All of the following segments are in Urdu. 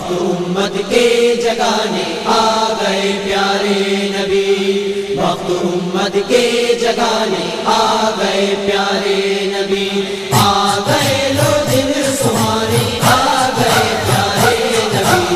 وقت امت کے جگانے آ گئے پیارے نبی، وقت امت کے جگانے آ گئے پیارے نبی، آ گئے لو دن سہانے آ گئے پیارے نبی،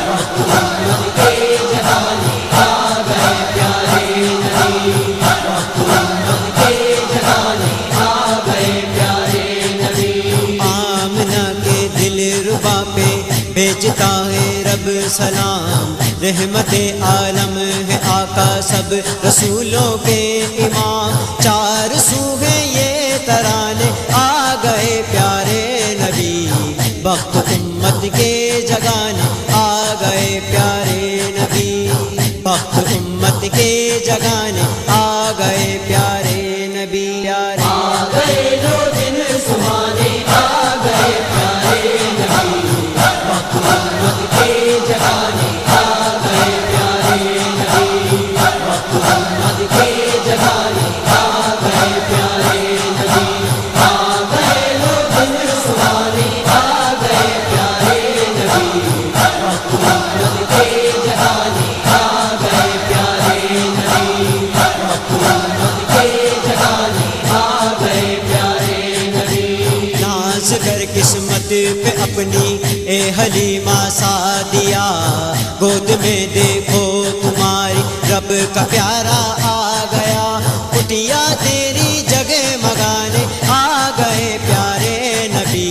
وقت امت کے جگانے آ گئے پیارے نبی، وقت امت کے جگانے آ گئے پیارے نبی۔ آمنہ کے دل ربا پہ بھیجتا ہے رب سلام، رحمت عالم ہے آقا سب رسولوں کے امام، چار سو ہیں یہ ترانے آ گئے پیارے نبی، وقت امت کے جگانے آ گئے پیارے نبی، وقت امت کے جگانے آ گئے پیارے نبی، آ گئے لو دن سہانے آ گئے پیارے نبی، وقت امت کے جگانے آ گئے پیارے نبی، وقت امت کے جگانے آ گئے پیارے نبی، آ گئے لو دن سہانے آ گئے پیارے نبی، وقت امت کے جگانے آ گئے پیارے نبی، وقت امت کے جگانے آ گئے پیارے نبی۔ ناز کر قسمت پہ اپنی اے حلیمہ سعدیہ، گود میں دیکھو تمہاری رب کا پیارا آ گیا، کٹیا تیری جگہ مگانے آ گئے پیارے نبی،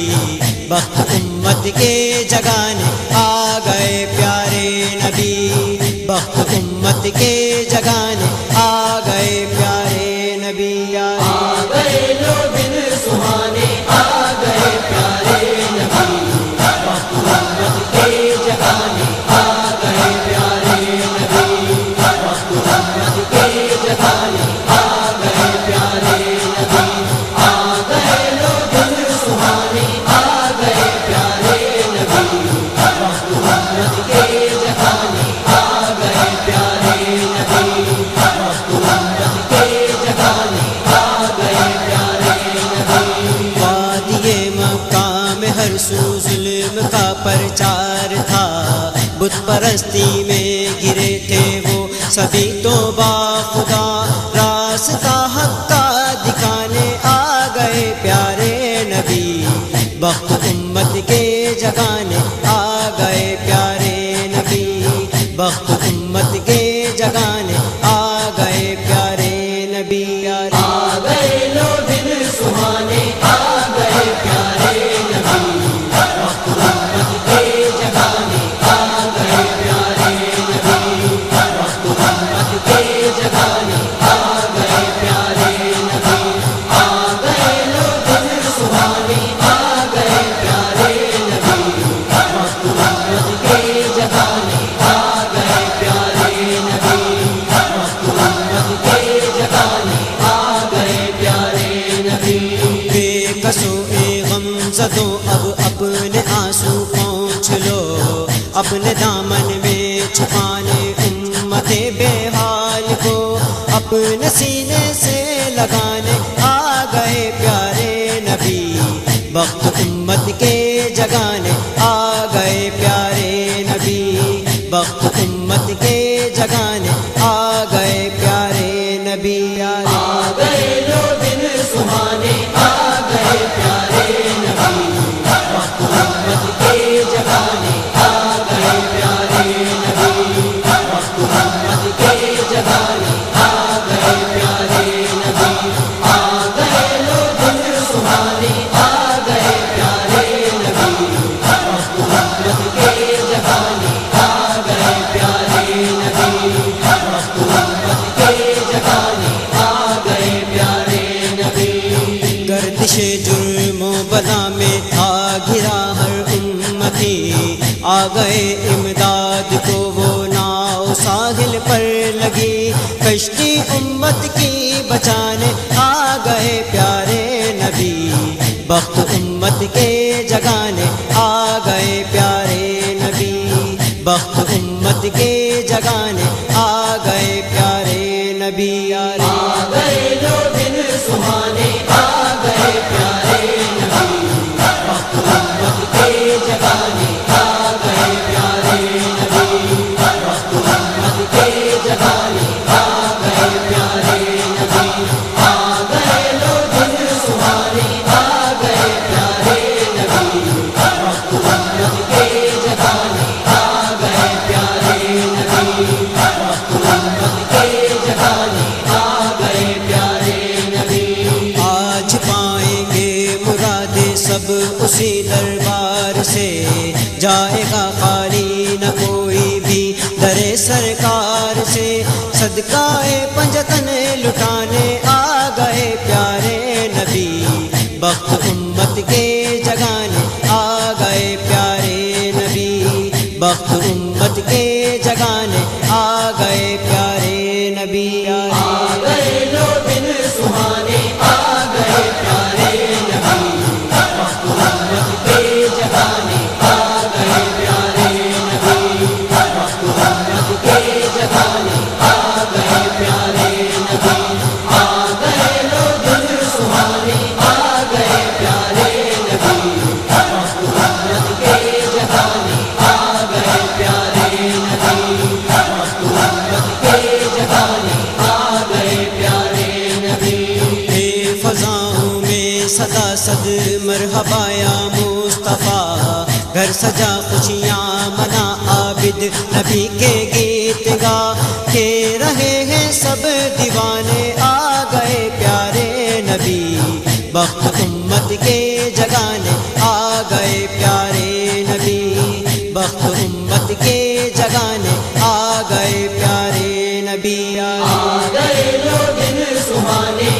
وقت امت کے جگانے آ گئے پیارے نبی، وقت امت کے جگانے آ گئے پیارے نبی، آ گئے لو دن سہانے آ گئے پیارے نبی، وقت امت کے جگانے آ گئے پیارے نبی، وقت امت کے جگانے آ گئے پیارے نبی، آ گئے لو دن سہانے آ گئے پیارے نبی، وقت امت کے جگانے آ گئے پیارے نبی، وقت امت کے جگانے آ گئے پیارے نبی۔ وادی مکہ میں ہر سو ظلم کا پرچار تھا، بت پرستی میں گرے تھے وہ سبھی تو باخدا، راستہ حق کا دکھانے آ گئے پیارے نبی، وقت امت کے جگانے آ گئے پیارے نبی، وقت امت کے جگانے آ گئے پیارے نبی، آ گئے لو دن سہانے آ گئے پیارے نبی، وقت امت کے جگانے آ گئے پیارے نبی، وقت امت کے جگانے آ گئے پیارے نبی، آ گئے لو دن سہانے آ گئے پیارے نبی، وقت امت کے جگانے آ گئے پیارے نبی، وقت امت کے جگانے آ گئے پیارے نبی۔ بے کسو اے غم زدو اب اپنے آنسو پہنچ لو، اپنے دامن میں چھپانے امت بے حال کو، اپنے سینے سے لگانے آ گئے پیارے نبی، وقت امت کے جگانے آ گئے پیارے نبی، وقت امت کے جگانے آ گئے پیارے نبی، آ گئے لو دن سہانے آ گئے پیارے نبی، وقت امت کے جگانے آ گئے پیارے نبی، وقت امت کے جگانے آ گئے پیارے نبی، آ گئے لو دن سہانے آ گئے پیارے نبی، وقت امت کے جگانے آ گئے پیارے نبی، وقت امت کے جگانے آ گئے پیارے نبی۔ گردش جرم و بلا میں تھا گھرا ہر امتی، آ گئے امداد کو وہ ناؤ ساحل پر لگی، کشتی امت کی بچانے آ گئے پیارے نبی، وقت امت کے جگانے آ گئے پیارے نبی، وقت امت کے جگانے آ گئے پیارے نبی، آ گئے لو دن سہانے آ گئے پیارے نبی، وقت امت کے جگانے آ گئے پیارے جائے گا خالی نہ کوئی بھی در سرکار سے، صدقہ پنجتن لٹانے آ گئے پیارے نبی، بخت امت کے جگانے آ گئے پیارے نبی، بخت امت کے جگانے آ گئے پیارے نبی، آ گئے لو دن سہانے، آ گئے پیارے نبی، وقت امت کے جگانے آ گئے پیارے نبی، وقت امت کے جگانے آ گئے پیارے نبی، آ گئے لو دن سہانے، آ گئے پیارے نبی، وقت امت کے جگانے آ گئے پیارے نبی، وقت امت کے جگانے آ گئے پیارے نبی۔ اے فضاؤں میں صدا صد مرحبا یا مصطفیٰ، گھر سجا خوشیاں منا عابد نبی کے گیت گا کے رہے ہیں سب دیوانے آ گئے پیارے نبی، بخت امت کے جگانے آ گئے پیارے نبی، بخت امت کے جگانے آ گئے پیارے نبی، آ گئے لو دن سہانے،